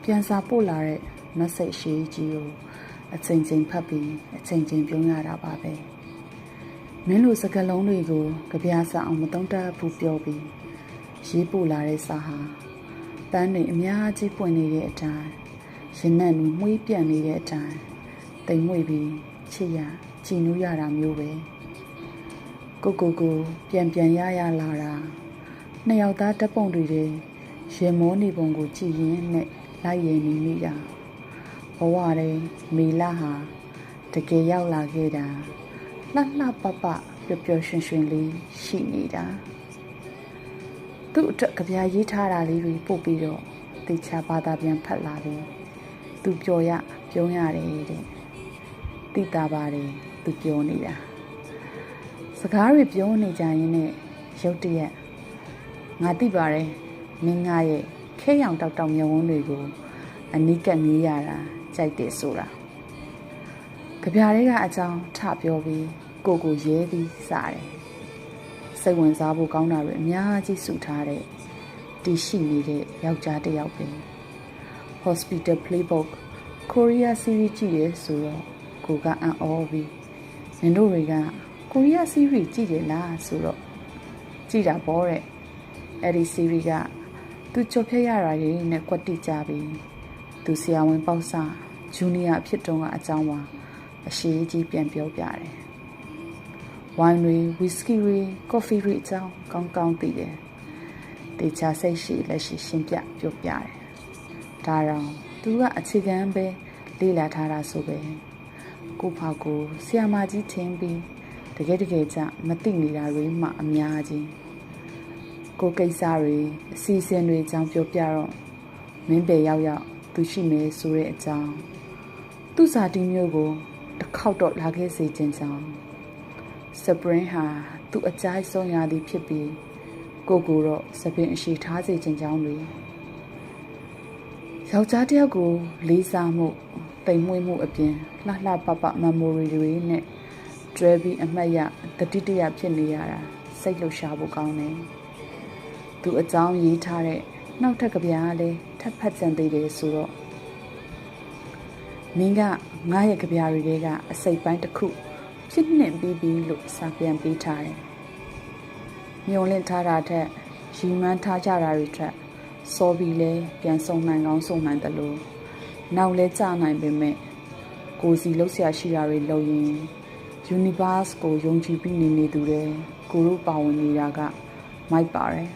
ပြန်စာပို့လာတဲ့ message ရှိကြီးကိုအချိန်ချင်းဖတ်ပြီးအချိန်ချင်းပြုံးရတာပါပဲမင်းတို့စကားလုံးတွေကိုကြပြားစာအောင်မတုံးတတ်ဘူးပြောပြီးရေးပို့လာတဲ့စာဟာပန်းတွေအများကြီးပွင့်နေတဲ့အတိုင်းရင်နဲ့နူးမွေးပြန်နေတဲ့အတိုင်းတိမ်မွေ့ပြီးချစ်ရကြည်နူးရတာမျိုးပဲကိုပြန်ရလာတာနှစ်ယောက်သားဓာတ်ပုံတွေရေမောနေပုံကိုကြည်ရင်းနဲ့လိုက်ရည်နေမိတာဘဝထဲမေလာဟာတကယ်ရောက်လာခဲ့တာလှပပပျော်ပျော်ရွှင်ရွှင်လေးရှိနေတာသူ့အတွက်ကြပြားရေးထားတာလေးတွေပို့ပြီးတော့တေချာဘာသာပြန်ဖတ်လာပြီးသူပြောရတယ်တဲ့တိတာပါတယ်သူပြောနေတာစကားတွေပြောနေကြရင်နဲ့ရုတ်တရက်ငါသိပါတယ်မင်းငါရဲ့ခဲရောင်တောက်မျက်ဝန်းတွေကိုအနီးကပ်မြည်ရတာကြိုက်တယ်ဆိုတာကြပြားလေးကအကြောင်းထပြောပြီးကိုရဲပြီးစားတယ်စိတ်ဝင်စားဖို့ကောင်းတာတွေအများကြီးစုထားတဲ့တီရှိနေတဲ့ယောက်ျားတစ်ယောက်ပဲ Hospital Playbook Korea series ကြည့်ရဲဆိုတော့ကိုကအံ့ဩပြီးနင်တို့တွေက Korea series ကြည့်ရလားဆိုတော့ကြည့်တာပေါ့တဲ့အဲ့ဒီ series ကသူချော်ဖြတ်ရတာတွေနဲ့ကွက်တိကြပြီးသူဆရာဝန်ပေါ့စာဂျူနီယာဖြစ်တုန်းကအကြောင်းပါအရှိကြီးပြန်ပြောပြတယ်ဝိုင်းတွေဝီစကီတွေကော်ဖီတွေအကြောင်းကောင်းသိတယ်တေချာစိတ်ရှိလက်ရှိရှင်းပြပြောပြတယ်ဒါတော့သူကအခြေခံပဲလေ့လာထားတာဆိုပဲကိုဖောက်ကိုဆရာမကြီးထင်းပြီးတကယ်ကြမသိနေတာတွေမှအများကြီးကိုကိစ္စတွေအစီအစဉ်တွေအကြောင်းပြောပြတော့မင်းပဲရောက်သူရှိမယ်ဆိုတဲ့အကြောင်းသူ့ဇာတိမျိုးကိုတစ်ခေါက်တော့လာခဲ့စေခြင်းကြောင့်စပရင်ဟာသူ့အကြိုက်ဆုံးရာသီဖြစ်ပြီးကိုတော့စပင်အရှိထားစေခြင်းကြောင့်တွေယောက်ျားတစ်ယောက်ကိုလေးစားမှုတိမ်မွေ့မှုအပြင်လှပ memory တွေနဲ့တွဲပြီးအမှတ်ရတတိတရဖြစ်နေရတာစိတ်လှုပ်ရှားဖို့ကောင်းတယ်သူအကြောင်းရေးထားတဲ့နောက်ထပ်ကြပြားလည်းထပ်ဖတ်ကြံသေးတယ်ဆိုတော့မင်းကငါရဲ့ကြပြားတွေကအစိပ်ပိုင်းတစ်ခုဖြစ်နှင်ပြီးလို့စာပြန်ပေးထားတယ်မျောလင့်ထားတာထက်ရီမန်းထားကြတာတွေထက်စောပြီးလဲပြန်ဆုံးနိုင်ကောင်းဆုံးနိုင်တယ်လို့နောက်လဲကြာနိုင်ပေမဲ့ကိုစီလှုပ်ရှားရှိတာတွေလုပ်ရင် universe ကိုယုံကြည်ပြီးနေသူတွေကိုတို့ပါဝင်နေတာကမိုက်ပါတယ်